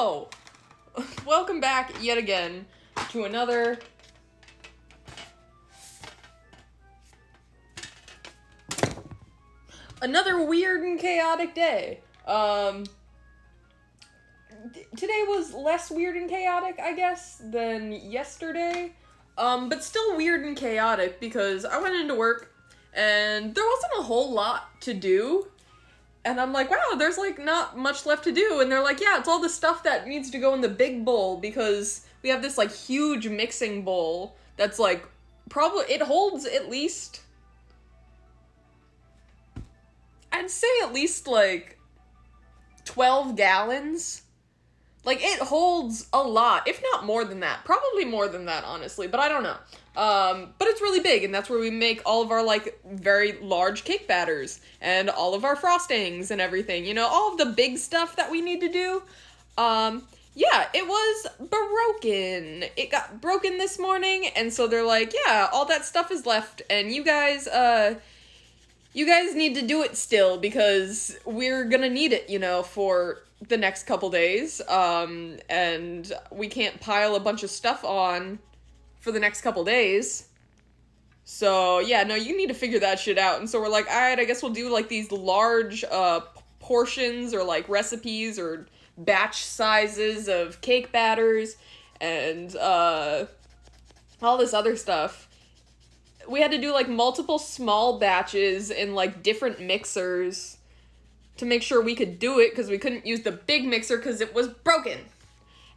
So, welcome back yet again to another weird and chaotic day. Today was less weird and chaotic, I guess, than yesterday. But still weird and chaotic because I went into work and there wasn't a whole lot to do. And I'm like, wow, there's, like, not much left to do. And they're like, yeah, it's all the stuff that needs to go in the big bowl because we have this, like, huge mixing bowl that's, like, it holds at least, I'd say at least, like, 12 gallons. Like, it holds a lot, if not more than that. Probably more than that, honestly, but I don't know. But it's really big, and that's where we make all of our, like, very large cake batters, and all of our frostings and everything, you know, all of the big stuff that we need to do. Yeah, it was broken. It got broken this morning, and so they're like, yeah, all that stuff is left, and you guys need to do it still, because we're gonna need it, you know, for the next couple days, and we can't pile a bunch of stuff on for the next couple days. So, yeah, no, you need to figure that shit out. And so we're like, alright, I guess we'll do, like, these large, portions, or, like, recipes, or batch sizes of cake batters, and, all this other stuff. We had to do, like, multiple small batches in, like, different mixers to make sure we could do it, because we couldn't use the big mixer because it was broken.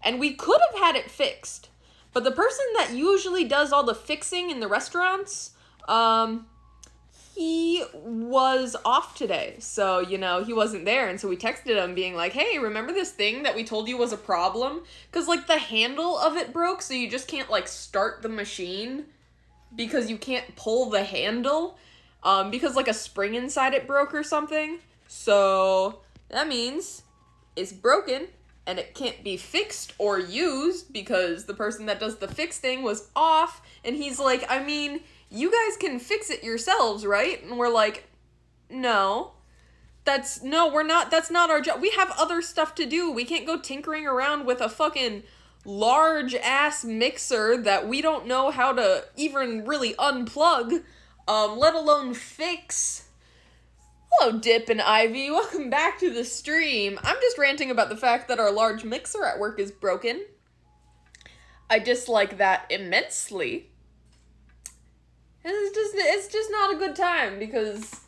And we could have had it fixed. But the person that usually does all the fixing in the restaurants, he was off today. So, you know, he wasn't there. And so we texted him being like, hey, remember this thing that we told you was a problem? Because, like, the handle of it broke, so you just can't, like, start the machine because you can't pull the handle, because, like, a spring inside it broke or something. So, that means it's broken, and it can't be fixed or used because the person that does the fixing was off, and he's like, I mean, you guys can fix it yourselves, right? And we're like, no, that's not our job. We have other stuff to do. We can't go tinkering around with a fucking large-ass mixer that we don't know how to even really unplug, let alone fix. Hello, Dip and Ivy. Welcome back to the stream. I'm just ranting about the fact that our large mixer at work is broken. I dislike that immensely. It's just not a good time, because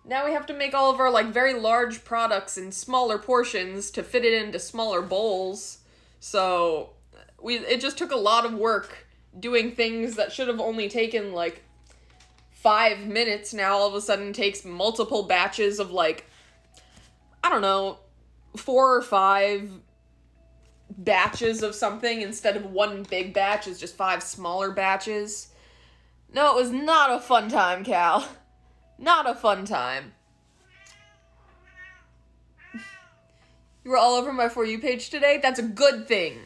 now we have to make all of our, like, very large products in smaller portions to fit it into smaller bowls. So, it just took a lot of work doing things that should have only taken, like, 5 minutes now all of a sudden takes multiple batches of, like, I don't know, 4 or 5 batches of something instead of one big batch is just 5 smaller batches. No, it was not a fun time, Cal. Not a fun time. You were all over my For You page today? That's a good thing.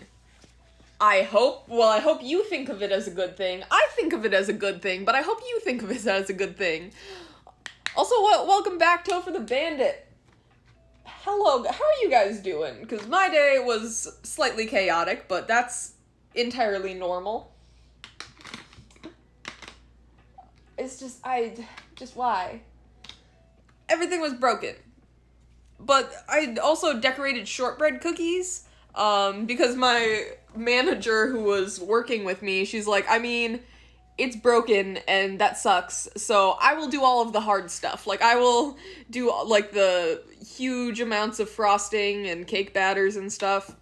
I hope you think of it as a good thing. I think of it as a good thing, but I hope you think of it as a good thing. Also, welcome back, Topher the Bandit. Hello, how are you guys doing? Because my day was slightly chaotic, but that's entirely normal. It's just why? Everything was broken. But I also decorated shortbread cookies, because my manager who was working with me, she's like, I mean, it's broken and that sucks, so I will do all of the hard stuff. Like, I will do, like, the huge amounts of frosting and cake batters and stuff,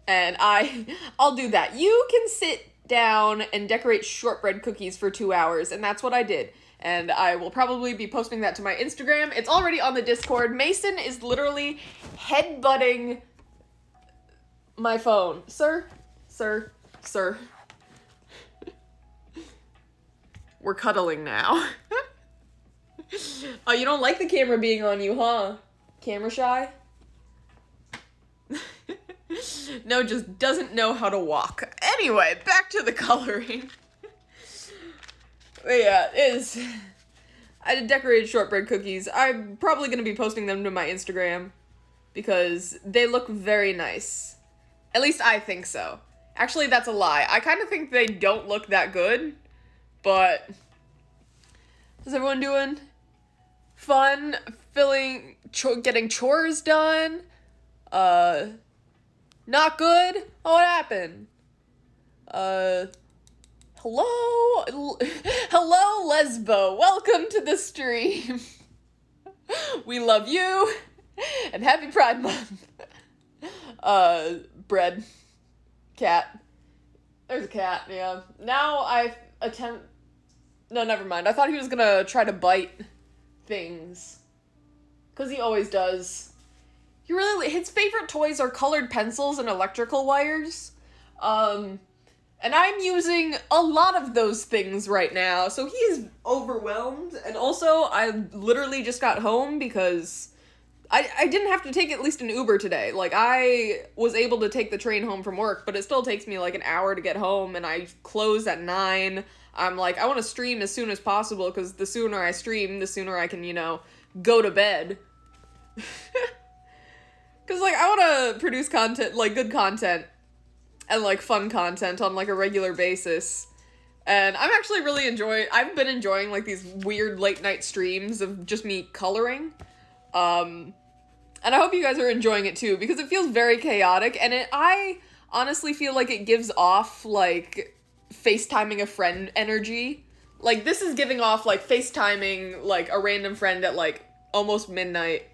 and I'll do that. You can sit down and decorate shortbread cookies for 2 hours, and that's what I did. And I will probably be posting that to my Instagram. It's already on the Discord. Mason is literally headbutting my phone. Sir. We're cuddling now. Oh, you don't like the camera being on you, huh? Camera shy? No, just doesn't know how to walk. Anyway, back to the coloring. But yeah, I decorated shortbread cookies. I'm probably going to be posting them to my Instagram because they look very nice. At least I think so. Actually, that's a lie. I kind of think they don't look that good, but how's everyone doing? Fun, getting chores done? Not good? Oh, what happened? Hello? Hello, Lesbo. Welcome to the stream. We love you, and happy Pride Month. Bread. Cat. There's a cat, yeah. Now no, never mind. I thought he was gonna try to bite things. 'Cause he always does. His favorite toys are colored pencils and electrical wires. And I'm using a lot of those things right now, so he is overwhelmed. And also, I literally just got home because I didn't have to take at least an Uber today. Like, I was able to take the train home from work, but it still takes me like an hour to get home, and I close at 9. I'm like, I want to stream as soon as possible, because the sooner I stream, the sooner I can, go to bed. Because, like, I want to produce content, like, good content, and, like, fun content on, like, a regular basis. And I'm actually I've been enjoying, like, these weird late-night streams of just me coloring. And I hope you guys are enjoying it too, because it feels very chaotic, and I honestly feel like it gives off, like, FaceTiming a friend energy. Like, this is giving off, like, FaceTiming, like, a random friend at, like, almost midnight.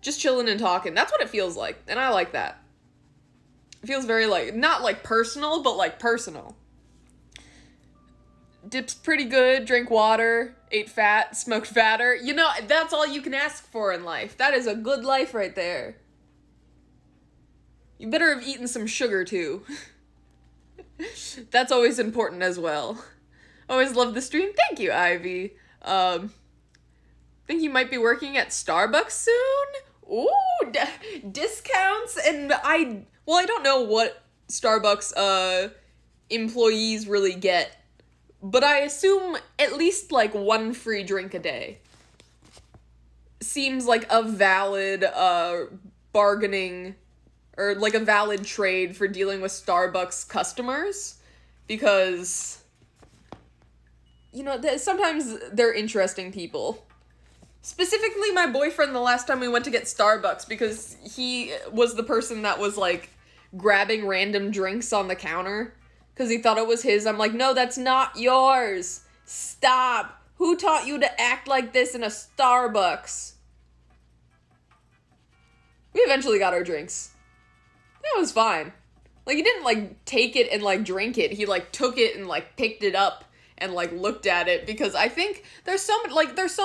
Just chilling and talking. That's what it feels like, and I like that. It feels very, like, not, like, personal, but, like, personal. Dip's pretty good, drank water, ate fat, smoked fatter. That's all you can ask for in life. That is a good life right there. You better have eaten some sugar, too. That's always important as well. Always love the stream. Thank you, Ivy. Think you might be working at Starbucks soon? Ooh, discounts, and I don't know what Starbucks, employees really get. But I assume at least, like, 1 free drink a day seems like a valid, bargaining, or, like, a valid trade for dealing with Starbucks customers, because, sometimes they're interesting people. Specifically my boyfriend the last time we went to get Starbucks, because he was the person that was, like, grabbing random drinks on the counter. Because he thought it was his. I'm like, no, that's not yours. Stop. Who taught you to act like this in a Starbucks? We eventually got our drinks. That was fine. Like, he didn't, like, take it and, like, drink it. He, like, took it and, like, picked it up and, like, looked at it. Because I think there's so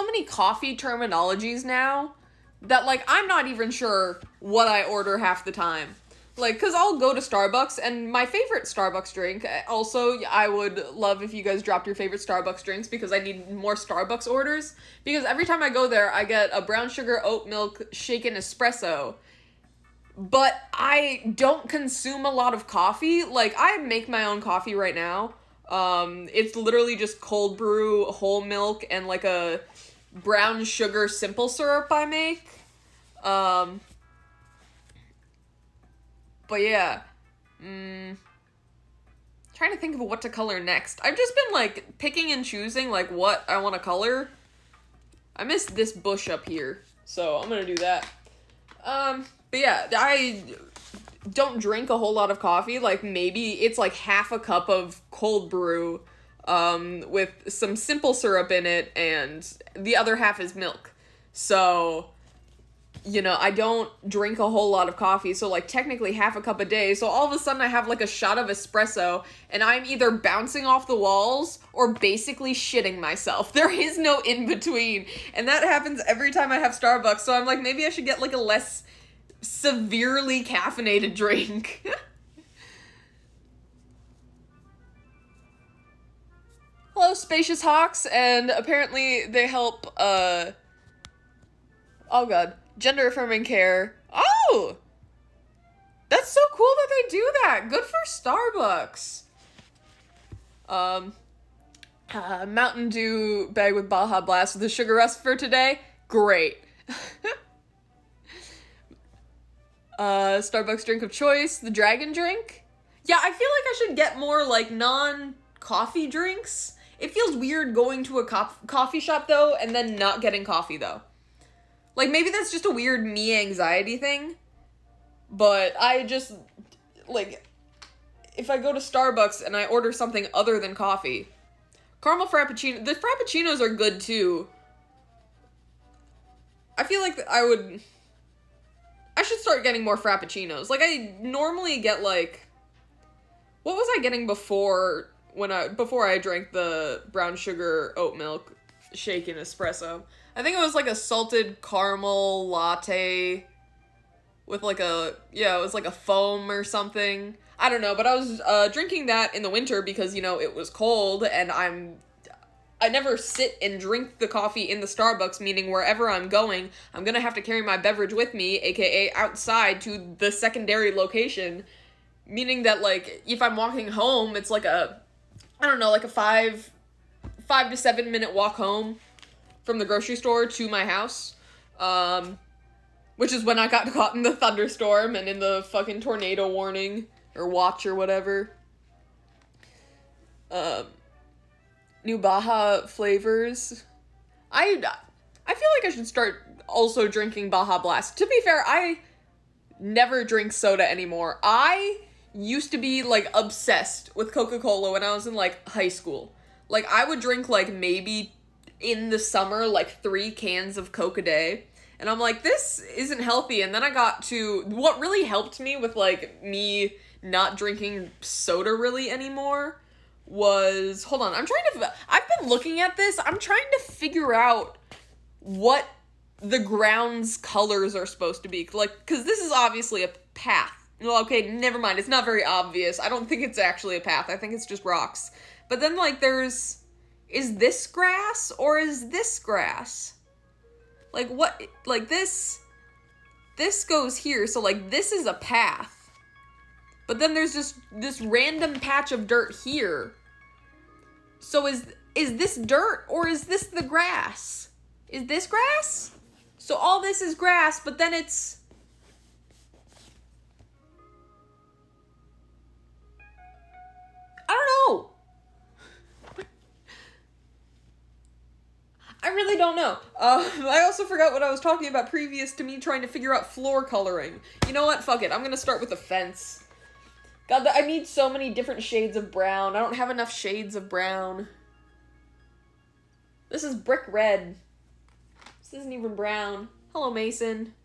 many coffee terminologies now that, like, I'm not even sure what I order half the time. Like, because I'll go to Starbucks, and my favorite Starbucks drink, also, I would love if you guys dropped your favorite Starbucks drinks, because I need more Starbucks orders, because every time I go there, I get a brown sugar oat milk shaken espresso, but I don't consume a lot of coffee. Like, I make my own coffee right now. It's literally just cold brew, whole milk, and, like, a brown sugar simple syrup I make. But yeah, trying to think of what to color next. I've just been, like, picking and choosing, like, what I want to color. I missed this bush up here, so I'm gonna do that. But yeah, I don't drink a whole lot of coffee. Like, maybe it's, like, half a cup of cold brew, with some simple syrup in it, and the other half is milk. So, I don't drink a whole lot of coffee, so, like, technically half a cup a day, so all of a sudden I have, like, a shot of espresso, and I'm either bouncing off the walls or basically shitting myself. There is no in-between, and that happens every time I have Starbucks, so I'm like, maybe I should get, like, a less severely caffeinated drink. Hello, Spacious Hawks, and apparently they help, oh god, gender-affirming care. Oh! That's so cool that they do that! Good for Starbucks! Mountain Dew bag with Baja Blast with the sugar rush for today? Great. Starbucks drink of choice, the dragon drink. Yeah, I feel like I should get more, like, non-coffee drinks. It feels weird going to a coffee shop, though, and then not getting coffee, though. Like, maybe that's just a weird me anxiety thing. But I just, like, if I go to Starbucks and I order something other than coffee. Caramel Frappuccino, the Frappuccinos are good, too. I feel like I should start getting more Frappuccinos. Like, I normally get, like, what was I getting before I drank the brown sugar oat milk shaken espresso? I think it was like a salted caramel latte with like it was like a foam or something. I don't know, but I was drinking that in the winter because, you know, it was cold and I never sit and drink the coffee in the Starbucks, meaning wherever I'm going, I'm gonna have to carry my beverage with me, aka outside to the secondary location. Meaning that, like, if I'm walking home, it's like a 5 to 7 minute walk home from the grocery store to my house. Which is when I got caught in the thunderstorm and in the fucking tornado warning, or watch, or whatever. New Baja flavors. I feel like I should start also drinking Baja Blast. To be fair, I never drink soda anymore. I used to be, like, obsessed with Coca-Cola when I was in, like, high school. Like, I would drink, like, maybe in the summer, like, 3 cans of Coke a day. And I'm like, this isn't healthy. And then I got to, what really helped me with, like, me not drinking soda really anymore was, hold on, I've been looking at this. I'm trying to figure out what the ground's colors are supposed to be. Like, because this is obviously a path. Well, okay, never mind. It's not very obvious. I don't think it's actually a path. I think it's just rocks. But then, like, is this grass or is this grass? Like, what? Like, this goes here, so, like, this is a path. But then there's just this random patch of dirt here. So is this dirt or is this the grass? Is this grass? So all this is grass, but then it's... I don't know. I really don't know. I also forgot what I was talking about previous to me trying to figure out floor coloring. You know what? Fuck it. I'm gonna start with a fence. God, I need so many different shades of brown. I don't have enough shades of brown. This is brick red. This isn't even brown. Hello, Mason.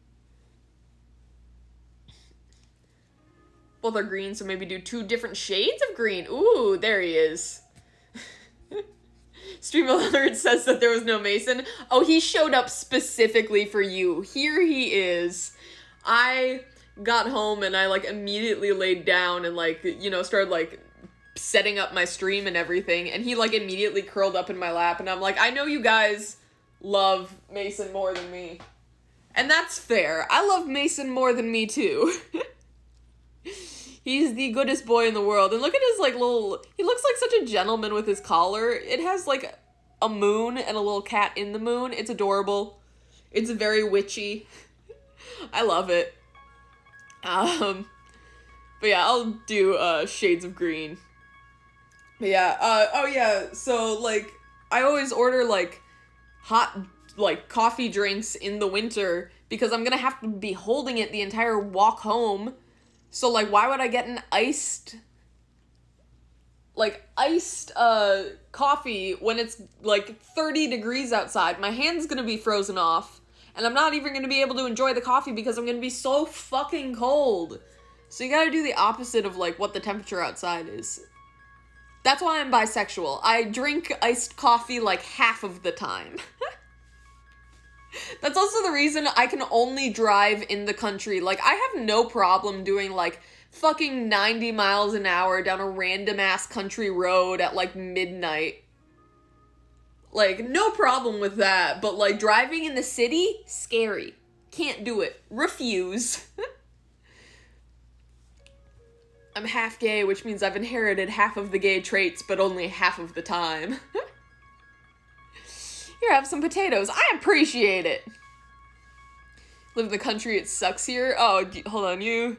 Both are green, so maybe do 2 different shades of green. Ooh, there he is. Stream Alert says that there was no Mason. Oh, he showed up specifically for you. Here he is. I got home and I, like, immediately laid down and, like, you know, started, like, setting up my stream and everything. And he, like, immediately curled up in my lap. And I'm like, I know you guys love Mason more than me. And that's fair. I love Mason more than me, too. He's the goodest boy in the world. And look at his, like, little... He looks like such a gentleman with his collar. It has, like, a moon and a little cat in the moon. It's adorable. It's very witchy. I love it. But yeah, I'll do, shades of green. But yeah, oh yeah, so, like, I always order, like, hot, like, coffee drinks in the winter because I'm gonna have to be holding it the entire walk home. So, like, why would I get an iced coffee when it's, like, 30 degrees outside? My hand's gonna be frozen off, and I'm not even gonna be able to enjoy the coffee because I'm gonna be so fucking cold. So you gotta do the opposite of, like, what the temperature outside is. That's why I'm bisexual. I drink iced coffee, like, half of the time. That's also the reason I can only drive in the country. Like, I have no problem doing, like, fucking 90 miles an hour down a random-ass country road at, like, midnight. Like, no problem with that. But, like, driving in the city? Scary. Can't do it. Refuse. I'm half gay, which means I've inherited half of the gay traits, but only half of the time. Here, have some potatoes. I appreciate it. Live in the country, it sucks here. Oh, hold on, you...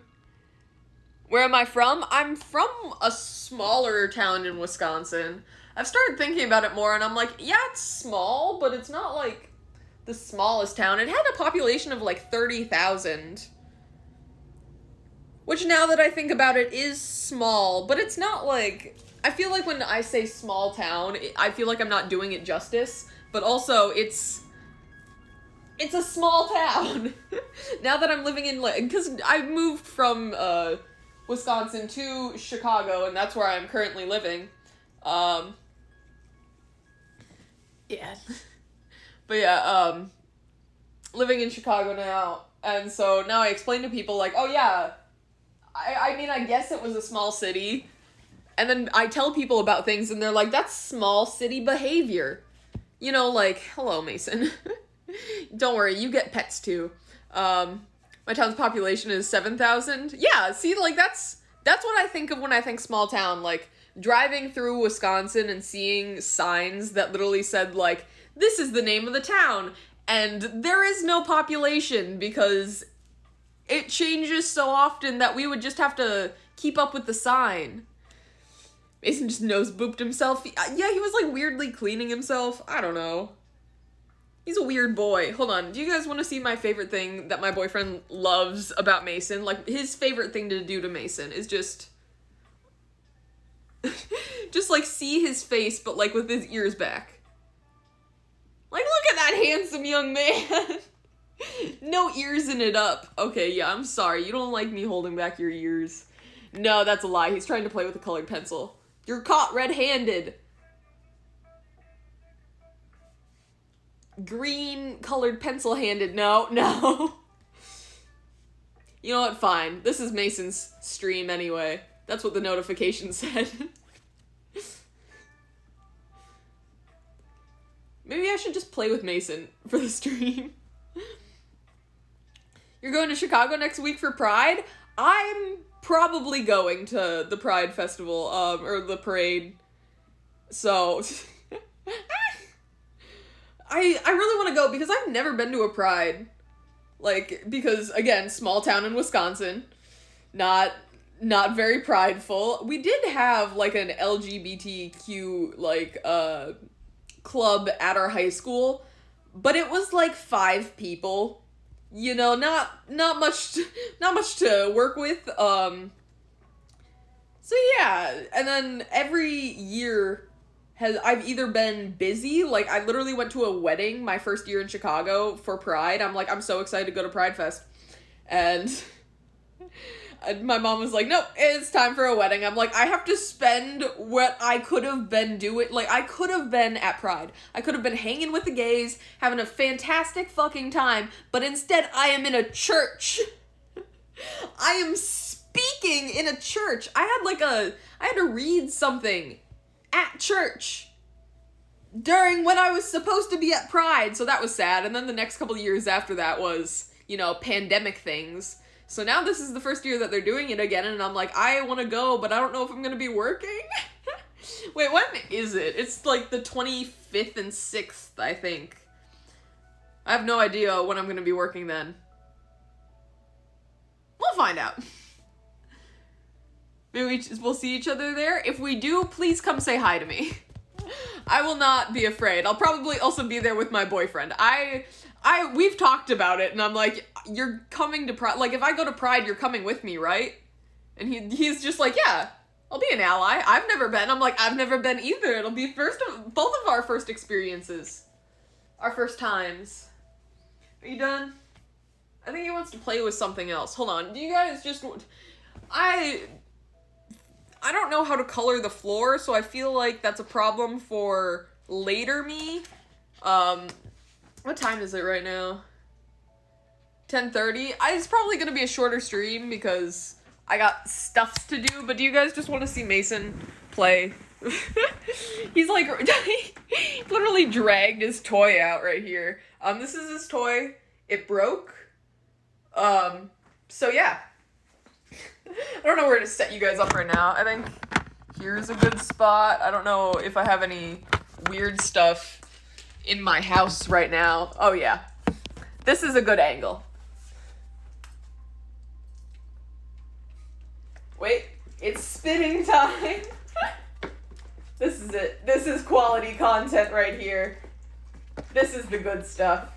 Where am I from? I'm from a smaller town in Wisconsin. I've started thinking about it more, and I'm like, yeah, it's small, but it's not, like, the smallest town. It had a population of, like, 30,000. Which, now that I think about it, is small, but it's not, like... I feel like when I say small town, I feel like I'm not doing it justice, but also, it's a small town. Now that I'm living in, like... Because I moved from, Wisconsin to Chicago, and that's where I'm currently living. Yeah. But yeah, living in Chicago now, and so now I explain to people, like, oh yeah, I mean, I guess it was a small city, and then I tell people about things, and they're like, that's small city behavior. You know, like, hello, Mason. Don't worry, you get pets too. My town's population is 7,000. Yeah, see, like, that's what I think of when I think small town. Like, driving through Wisconsin and seeing signs that literally said, like, this is the name of the town, and there is no population because it changes so often that we would just have to keep up with the sign. Mason just nose booped himself. Yeah, he was, like, weirdly cleaning himself. I don't know. He's a weird boy. Hold on. Do you guys want to see my favorite thing that my boyfriend loves about Mason? Like, his favorite thing to do to Mason is just... just, like, see his face, but, like, with his ears back. Like, look at that handsome young man! No ears in it up. Okay, yeah, I'm sorry. You don't like me holding back your ears. No, that's a lie. He's trying to play with a colored pencil. You're caught red-handed. Green colored pencil handed. No. You know what? Fine. This is Mason's stream anyway. That's what the notification said. Maybe I should just play with Mason for the stream. You're going to Chicago next week for Pride? I'm probably going to the Pride Festival, or the parade. So... I really want to go because I've never been to a Pride. Like, because, again, small town in Wisconsin. Not very prideful. We did have, like, an LGBTQ, like, club at our high school. But it was, like, 5 people. You know, not much to work with. So, yeah. And then every year... I've either been busy, like, I literally went to a wedding my first year in Chicago for Pride. I'm like, I'm so excited to go to Pride Fest. And my mom was like, nope, it's time for a wedding. I'm like, I have to spend what I could have been doing. Like, I could have been at Pride. I could have been hanging with the gays, having a fantastic fucking time, but instead I am in a church. I am speaking in a church. I had to read something at church during when I was supposed to be at Pride, so that was sad. And then the next couple of years after that was, you know, pandemic things. So now this is the first year that they're doing it again, and I'm like, I want to go, but I don't know if I'm gonna be working. Wait, when is it? It's like the 25th and 6th, I think. I have no idea when I'm gonna be working then. We'll find out. Maybe we'll see each other there. If we do, please come say hi to me. I will not be afraid. I'll probably also be there with my boyfriend. We've talked about it, and I'm like, you're coming to Pride. Like, if I go to Pride, you're coming with me, right? And he's just like, yeah, I'll be an ally. I've never been. I'm like, I've never been either. It'll be both of our first experiences. Our first times. Are you done? I think he wants to play with something else. Hold on. Do you guys just... I don't know how to color the floor, so I feel like that's a problem for later me. What time is it right now? 10:30? It's probably gonna be a shorter stream because I got stuffs to do, but do you guys just want to see Mason play? He's like, he literally dragged his toy out right here. This is his toy. It broke. So yeah. I don't know where to set you guys up right now. I think here's a good spot. I don't know if I have any weird stuff in my house right now. Oh yeah. This is a good angle. It's spitting time. This is it. This is quality content right here. This is the good stuff.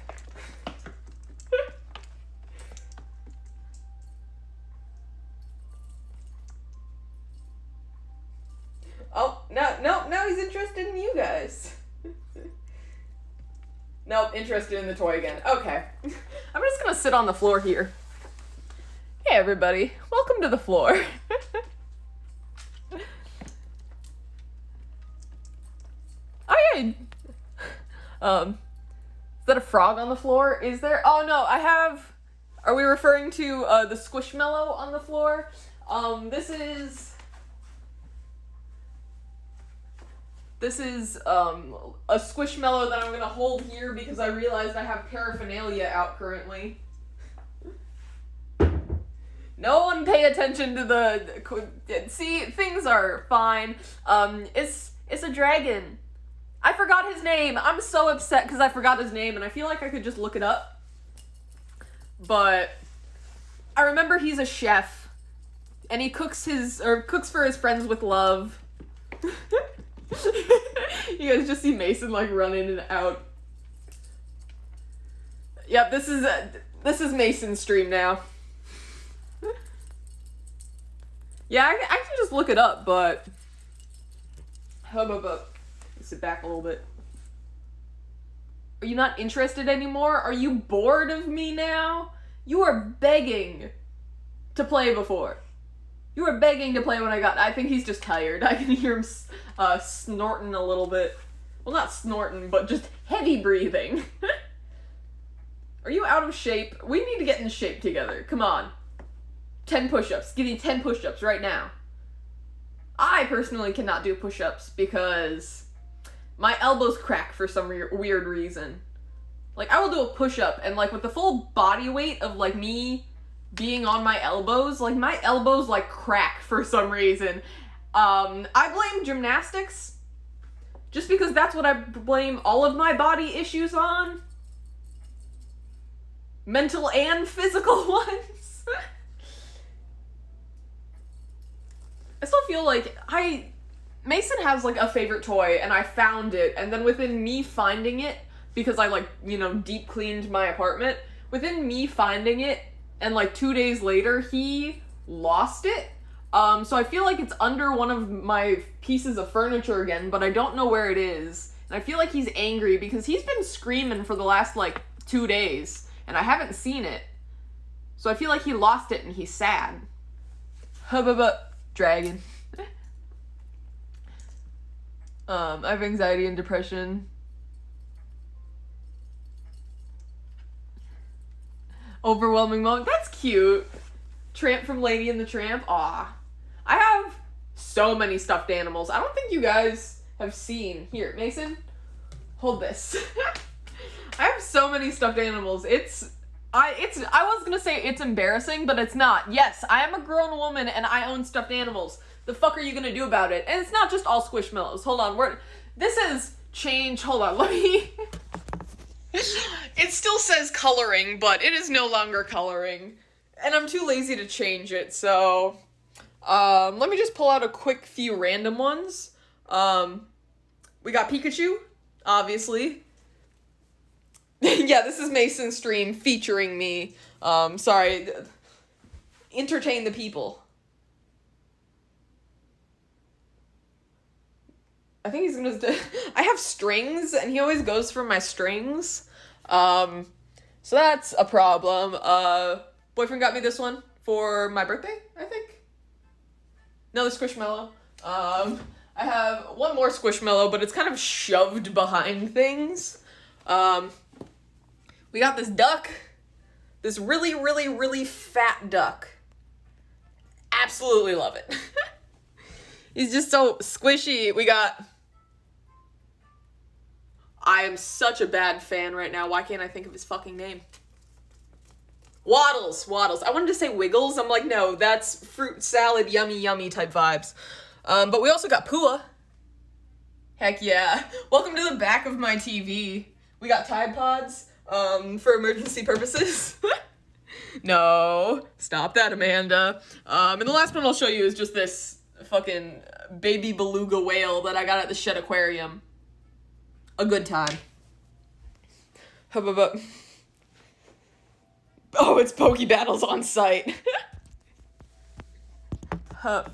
Oh, now he's interested in you guys. Nope, interested in the toy again. Okay. I'm just gonna sit on the floor here. Hey everybody, welcome to the floor. Oh yeah. Is that a frog on the floor? Is there? Oh no, I have. Are we referring to the Squishmallow on the floor? This is a Squishmallow that I'm gonna hold here because I realized I have paraphernalia out currently. No one pay attention to the. See, things are fine. It's a dragon. I forgot his name. I'm so upset because I forgot his name, and I feel like I could just look it up. But I remember he's a chef, and he cooks for his friends with love. You guys just see Mason like run in and out. Yep, this is Mason's stream now. Yeah, I can just look it up, but sit back a little bit. Are you not interested anymore? Are you bored of me now? You were begging to play before. You were begging to play when I think he's just tired. I can hear him snorting a little bit. Well, not snorting, but just heavy breathing. Are you out of shape? We need to get in shape together. Come on. 10 push-ups. Give me 10 push-ups right now. I personally cannot do push-ups because my elbows crack for some weird reason. Like, I will do a push-up, and, like, with the full body weight of, like, me being on my elbows, like, my elbows, like, crack for some reason. I blame gymnastics, just because that's what I blame all of my body issues on. Mental and physical ones. I still feel like Mason has, like, a favorite toy, and I found it, and then within me finding it, because I, like, you know, deep cleaned my apartment, within me finding it, and, like, 2 days later, he lost it. So I feel like it's under one of my pieces of furniture again, but I don't know where it is. And I feel like he's angry because he's been screaming for the last, like, 2 days, and I haven't seen it. So I feel like he lost it and he's sad. Dragon. I have anxiety and depression. Overwhelming moment. That's cute. Tramp from Lady and the Tramp. Aw. I have so many stuffed animals. I don't think you guys have seen. Here, Mason, hold this. I have so many stuffed animals. I was gonna say it's embarrassing, but it's not. Yes, I am a grown woman and I own stuffed animals. The fuck are you gonna do about it? And it's not just all Squishmallows. Hold on, this is change. Hold on, let me. It still says coloring, but it is no longer coloring. And I'm too lazy to change it, so let me just pull out a quick few random ones. We got Pikachu, obviously. Yeah, this is Mason's stream featuring me. Sorry. Entertain the people. I think he's gonna... I have strings, and he always goes for my strings. So that's a problem. Boyfriend got me this one for my birthday, I think. Another Squishmallow. I have one more Squishmallow, but it's kind of shoved behind things. We got this duck. This really, really, really fat duck. Absolutely love it. He's just so squishy. We got... I am such a bad fan right now. Why can't I think of his fucking name? Waddles. I wanted to say Wiggles. I'm like, no, that's fruit salad, yummy, yummy type vibes. But we also got Pua. Heck yeah. Welcome to the back of my TV. We got Tide Pods, for emergency purposes. No. Stop that, Amanda. And the last one I'll show you is just this fucking baby beluga whale that I got at the Shed Aquarium. A good time. Oh, it's Poke Battles on site. Huh.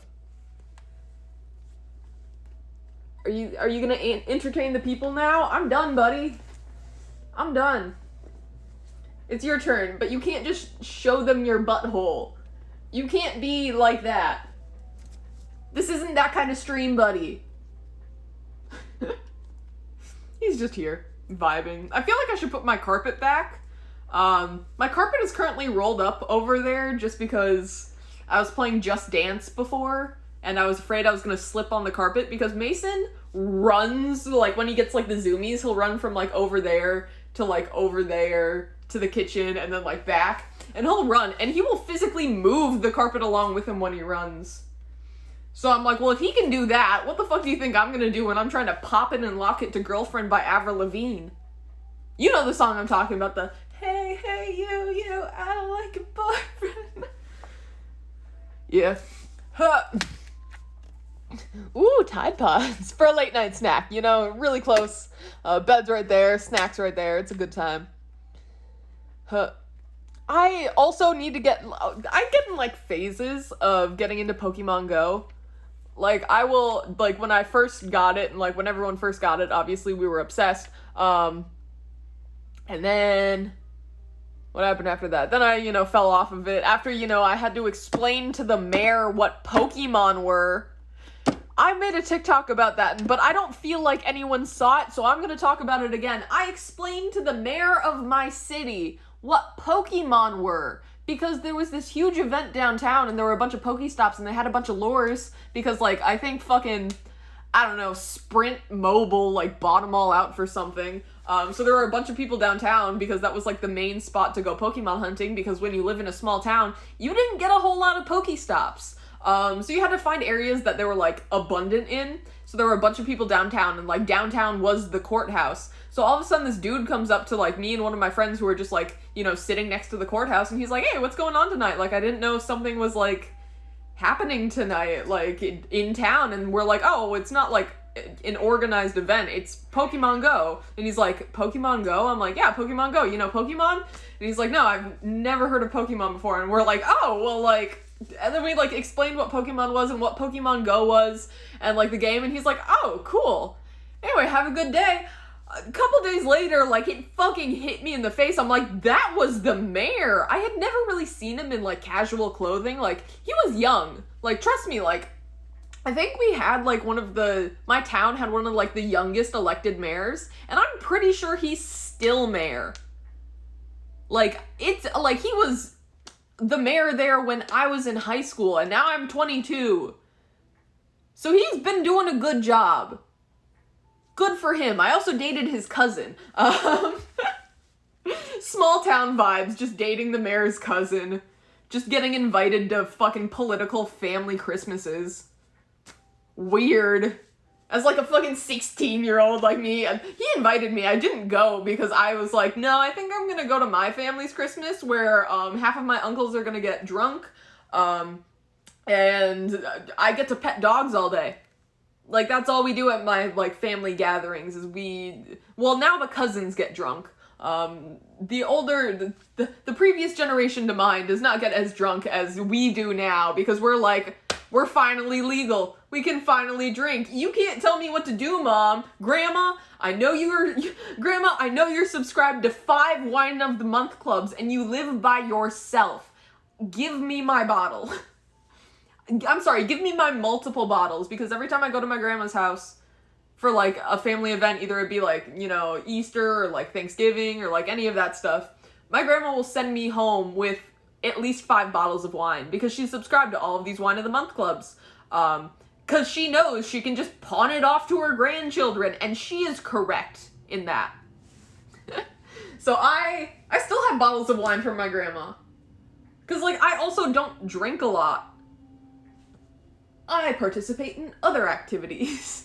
Are you gonna entertain the people now? I'm done, buddy. I'm done. It's your turn, but you can't just show them your butthole. You can't be like that. This isn't that kind of stream, buddy. He's just here, vibing. I feel like I should put my carpet back. My carpet is currently rolled up over there just because I was playing Just Dance before, and I was afraid I was gonna slip on the carpet because Mason runs, like, when he gets, like, the zoomies, he'll run from, like, over there to, like, over there to the kitchen and then, like, back. And he'll run, and he will physically move the carpet along with him when he runs. So I'm like, well, if he can do that, what the fuck do you think I'm gonna do when I'm trying to pop it and lock it to Girlfriend by Avril Lavigne? You know the song I'm talking about, the hey, hey, you, I don't like a boyfriend. Yeah. Huh. Ooh, Tide Pods for a late night snack, you know, really close. Bed's right there, snacks right there, it's a good time. Huh. I also need to I get in, like, phases of getting into Pokemon Go. Like, I will, like, when I first got it, and, like, when everyone first got it, obviously we were obsessed. And then, what happened after that? Then I, you know, fell off of it. After, you know, I had to explain to the mayor what Pokemon were. I made a TikTok about that, but I don't feel like anyone saw it, so I'm gonna talk about it again. I explained to the mayor of my city what Pokemon were, because there was this huge event downtown, and there were a bunch of Pokestops, and they had a bunch of lures, because, like, I think fucking, I don't know, Sprint Mobile, like, bought them all out for something. So there were a bunch of people downtown, because that was, like, the main spot to go Pokemon hunting, because when you live in a small town, you didn't get a whole lot of Pokestops. So you had to find areas that they were, like, abundant in. So there were a bunch of people downtown, and, like, downtown was the courthouse. So all of a sudden this dude comes up to, like, me and one of my friends who were just, like, you know, sitting next to the courthouse, and he's like, hey, what's going on tonight? Like, I didn't know something was, like, happening tonight, like, in town. And we're like, oh, it's not, like, an organized event. It's Pokemon Go. And he's like, Pokemon Go? I'm like, yeah, Pokemon Go. You know Pokemon? And he's like, no, I've never heard of Pokemon before. And we're like, oh, well, like... And then we, like, explained what Pokemon was and what Pokemon Go was and, like, the game. And he's like, oh, cool. Anyway, have a good day. A couple days later, like, it fucking hit me in the face. I'm like, that was the mayor. I had never really seen him in, like, casual clothing. Like, he was young. Like, trust me, like, I think we had, like, my town had one of, like, the youngest elected mayors. And I'm pretty sure he's still mayor. Like, it's, like, he was the mayor there when I was in high school, and now I'm 22. So he's been doing a good job. Good for him. I also dated his cousin. Small town vibes, just dating the mayor's cousin. Just getting invited to fucking political family Christmases. Weird. As, like, a fucking 16-year-old like me. And he invited me. I didn't go because I was like, no, I think I'm gonna go to my family's Christmas where half of my uncles are gonna get drunk. And I get to pet dogs all day. Like, that's all we do at my, like, family gatherings is well, now the cousins get drunk. The previous generation to mine does not get as drunk as we do now because we're finally legal. We can finally drink. You can't tell me what to do, Mom. Grandma, I know you're subscribed to 5 Wine of the Month clubs and you live by yourself. Give me my bottle. I'm sorry, give me my multiple bottles because every time I go to my grandma's house for, like, a family event, either it be, like, you know, Easter or, like, Thanksgiving or, like, any of that stuff, my grandma will send me home with at least 5 bottles of wine because she's subscribed to all of these Wine of the Month clubs. Because she knows she can just pawn it off to her grandchildren, and she is correct in that. So I still have bottles of wine from my grandma. Because, like, I also don't drink a lot. I participate in other activities.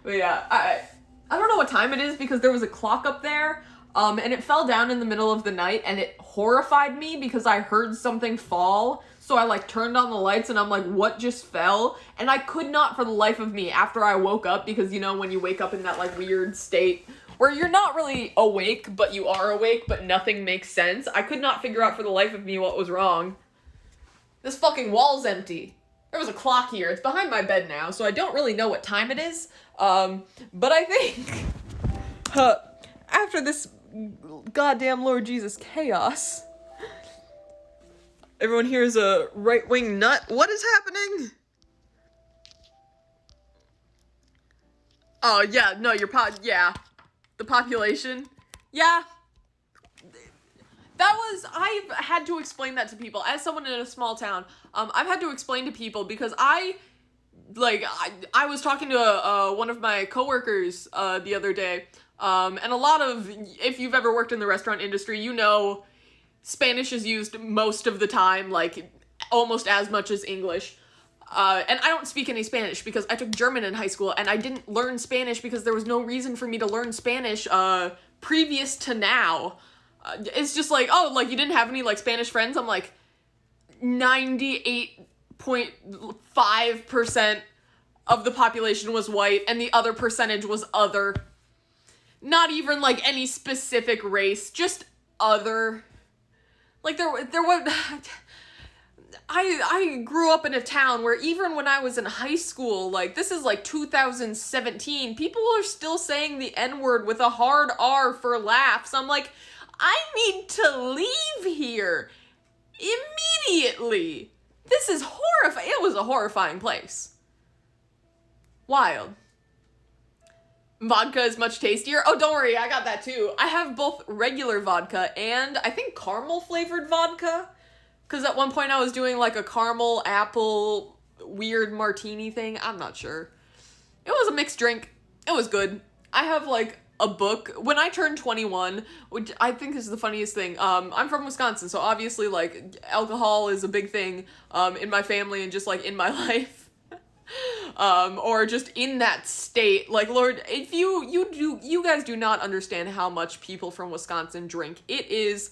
But yeah, I don't know what time it is because there was a clock up there. And it fell down in the middle of the night, and it horrified me because I heard something fall. So I like turned on the lights and I'm like, what just fell? And I could not for the life of me after I woke up, because you know when you wake up in that like weird state where you're not really awake, but you are awake, but nothing makes sense. I could not figure out for the life of me what was wrong. This fucking wall's empty. There was a clock here. It's behind my bed now, so I don't really know what time it is. But I think after this goddamn Lord Jesus chaos, everyone here is a right-wing nut. What is happening? Oh, yeah, no, yeah. The population. Yeah. I've had to explain that to people. As someone in a small town, I've had to explain to people because I was talking to one of my coworkers the other day, and a lot of, if you've ever worked in the restaurant industry, you know Spanish is used most of the time, like almost as much as English. And I don't speak any Spanish because I took German in high school, and I didn't learn Spanish because there was no reason for me to learn Spanish previous to now. It's just like, oh, like you didn't have any like Spanish friends? I'm like, 98.5% of the population was white, and the other percentage was other. Not even like any specific race, just other. Like there was. I grew up in a town where even when I was in high school, like this is like 2017, people are still saying the N-word with a hard R for laughs. I'm like, I need to leave here immediately. This is horrifying. It was a horrifying place. Wild. Vodka is much tastier. Oh, don't worry, I got that too. I have both regular vodka and I think caramel flavored vodka. Because at one point I was doing like a caramel apple weird martini thing. I'm not sure. It was a mixed drink. It was good. I have like a book. When I turned 21, which I think is the funniest thing, I'm from Wisconsin, so obviously like alcohol is a big thing in my family and just like in my life. Or just in that state. Like, Lord, if you guys do not understand how much people from Wisconsin drink. It is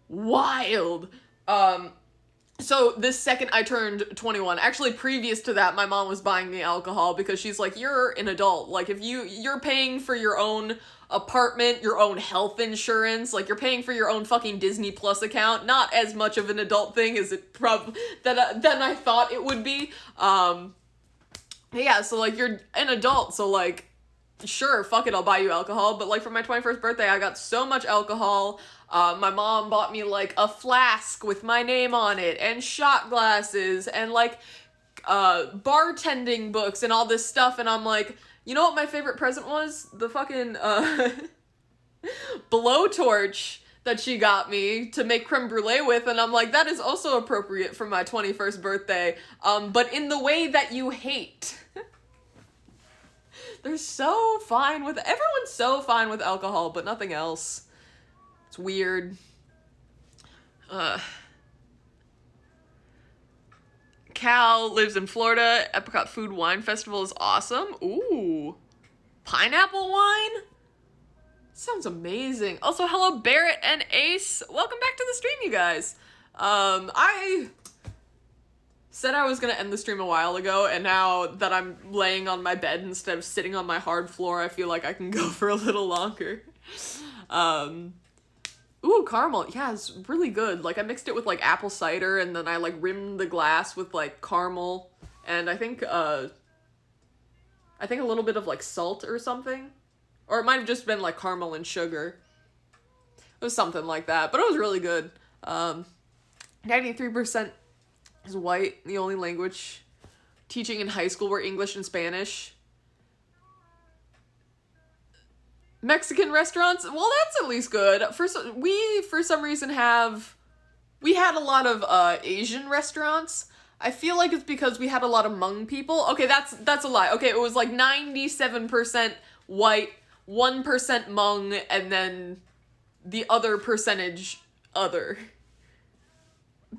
wild. So this second I turned 21, actually previous to that, my mom was buying me alcohol because she's like, you're an adult. Like, if you're paying for your own apartment, your own health insurance, like you're paying for your own fucking Disney Plus account. Not as much of an adult thing as it than I thought it would be. Yeah, so like you're an adult, so like, sure, fuck it, I'll buy you alcohol. But like for my 21st birthday, I got so much alcohol. My mom bought me like a flask with my name on it and shot glasses and like bartending books and all this stuff. And I'm like, you know what my favorite present was? The fucking blowtorch that she got me to make creme brulee with. And I'm like, that is also appropriate for my 21st birthday. But in the way that you hate. Everyone's so fine with alcohol, but nothing else. It's weird. Cal lives in Florida. Epcot Food Wine Festival is awesome. Ooh. Pineapple wine? Sounds amazing. Also, hello Barrett and Ace. Welcome back to the stream, you guys. I said I was gonna end the stream a while ago, and now that I'm laying on my bed instead of sitting on my hard floor, I feel like I can go for a little longer. Ooh, caramel. Yeah, it's really good. Like, I mixed it with, like, apple cider, and then I, like, rimmed the glass with, like, caramel, and I think a little bit of, like, salt or something. Or it might have just been, like, caramel and sugar. It was something like that, but it was really good. 93% is white. The only language teaching in high school were English and Spanish. Mexican restaurants, well, that's at least good. We for some reason had a lot of Asian restaurants. I feel like it's because we had a lot of Hmong people. Okay, that's a lie. Okay, it was like 97% white, 1% Hmong, and then the other percentage other.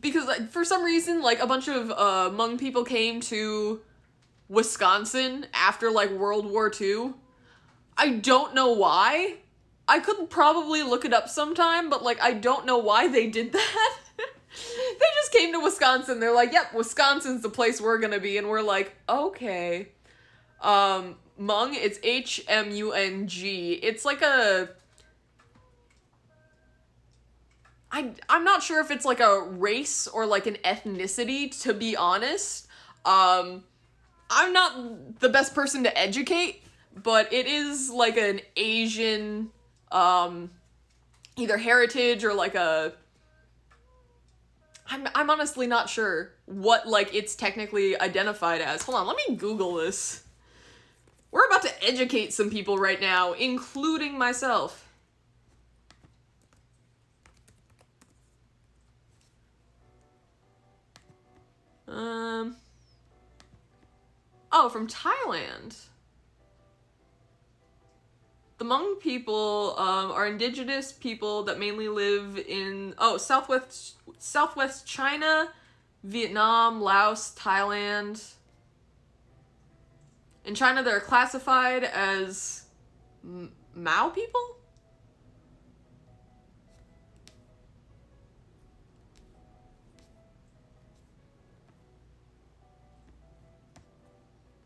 Because like, for some reason, like a bunch of Hmong people came to Wisconsin after like World War II. I don't know why. I could probably look it up sometime, but, like, I don't know why they did that. They just came to Wisconsin. They're like, yep, Wisconsin's the place we're gonna be. And we're like, okay. Hmong, it's Hmung. It's like a... I'm not sure if it's like a race or like an ethnicity, to be honest. I'm not the best person to educate, but it is like an Asian, either heritage or like a... I'm honestly not sure what, like, it's technically identified as. Hold on, let me Google this. We're about to educate some people right now, including myself. Oh, from Thailand. The Hmong people are indigenous people that mainly live in Southwest China, Vietnam, Laos, Thailand. In China, they're classified as Mao people?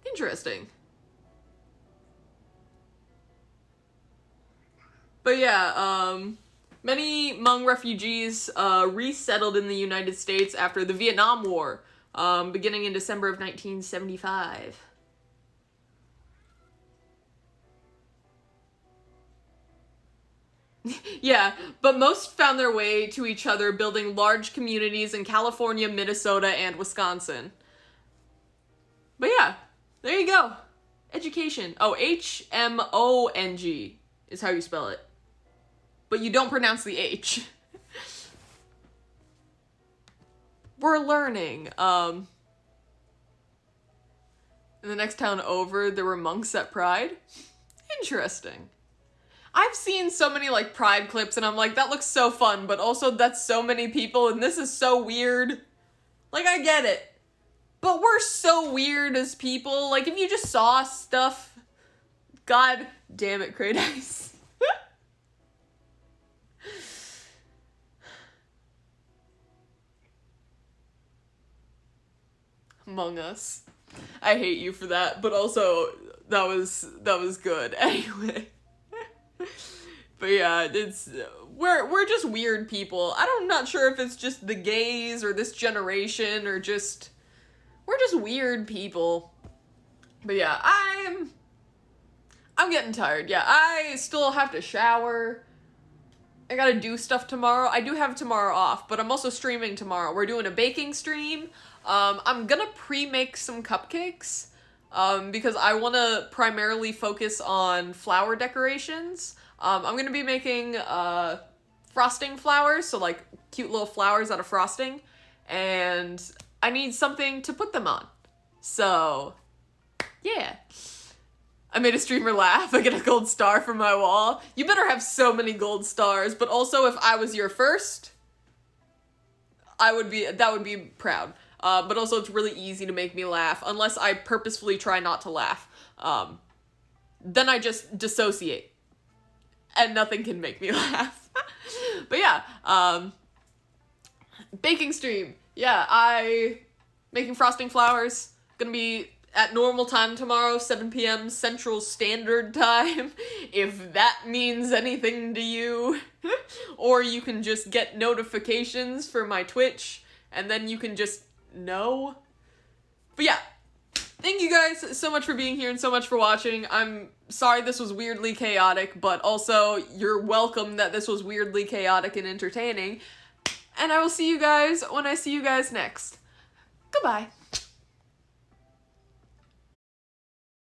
Interesting. But yeah, many Hmong refugees resettled in the United States after the Vietnam War, beginning in December of 1975. Yeah, but most found their way to each other building large communities in California, Minnesota, and Wisconsin. But yeah, there you go. Education. Oh, Hmong is how you spell it. But you don't pronounce the H. We're learning. In the next town over, there were monks at Pride. Interesting. I've seen so many, like, Pride clips, and I'm like, that looks so fun, but also that's so many people, and this is so weird. Like, I get it. But we're so weird as people. Like, if you just saw stuff... God damn it, Kratos. Among Us. I hate you for that, but also, that was good. Anyway. But yeah, we're just weird people. I'm not sure if it's just the gays or this generation or just... We're just weird people. But yeah, I'm getting tired. Yeah, I still have to shower. I gotta do stuff tomorrow. I do have tomorrow off, but I'm also streaming tomorrow. We're doing a baking stream. I'm gonna pre-make some cupcakes, because I want to primarily focus on flower decorations. I'm gonna be making, frosting flowers, so like cute little flowers out of frosting, and I need something to put them on. So, yeah. I made a streamer laugh. I get a gold star from my wall. You better have so many gold stars, but also if I was your first, that would be proud. But also it's really easy to make me laugh, unless I purposefully try not to laugh. Then I just dissociate, and nothing can make me laugh. But yeah, baking stream. Yeah, making frosting flowers. Gonna be at normal time tomorrow, 7 p.m. Central Standard Time, if that means anything to you. Or you can just get notifications for my Twitch, and then you can just know. But yeah, thank you guys so much for being here and so much for watching. I'm sorry this was weirdly chaotic, but also you're welcome that this was weirdly chaotic and entertaining. And I will see you guys when I see you guys next. Goodbye.